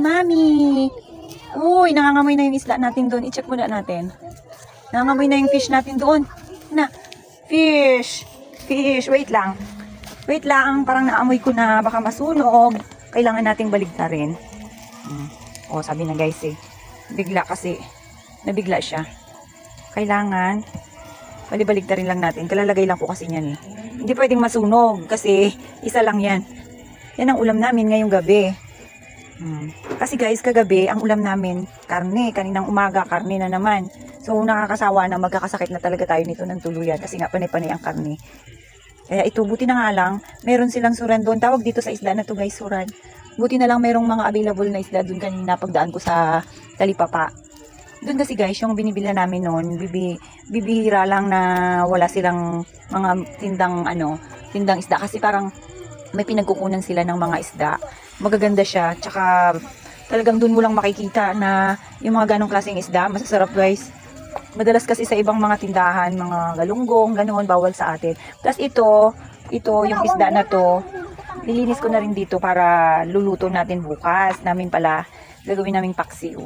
Mami. Uy, nangangamoy na yung isda natin doon. I-check muna natin. Nangangamoy na yung fish natin doon. Na, fish. Fish. Wait lang. Wait lang. Parang naamoy ko na baka masunog. Kailangan nating baligtarin. Oh, sabi na guys eh. Bigla kasi. Nabigla siya. Kailangan balibaligtarin lang natin. Kalalagay lang po kasi niyan eh. Hindi pwedeng masunog kasi isa lang yan. Yan ang ulam namin ngayong gabi. Kasi guys, kagabi, ang ulam namin, karne. Kaninang umaga, karne na naman. So, nakakasawa na magkakasakit na talaga tayo nito ng tuluyan. Kasi nga, panay-panay ang karne. Kaya ito, buti na nga lang, meron silang suran doon. Tawag dito sa isda na to guys, suran. Buti na lang merong mga available na isda doon kanina pagdaan ko sa Talipapa. Doon kasi guys, yung binibila namin noon, bibihira lang na wala silang mga tindang isda. Kasi parang may pinagkukunan sila ng mga isda. Magaganda siya. Tsaka talagang doon mo lang makikita na yung mga ganong klaseng isda. Masasarap guys. Madalas kasi sa ibang mga tindahan, mga galunggong, ganoon, bawal sa atin. Plus ito yung isda na to, nilinis ko na rin dito para luluto natin bukas. Namin pala, gagawin naming paksiw.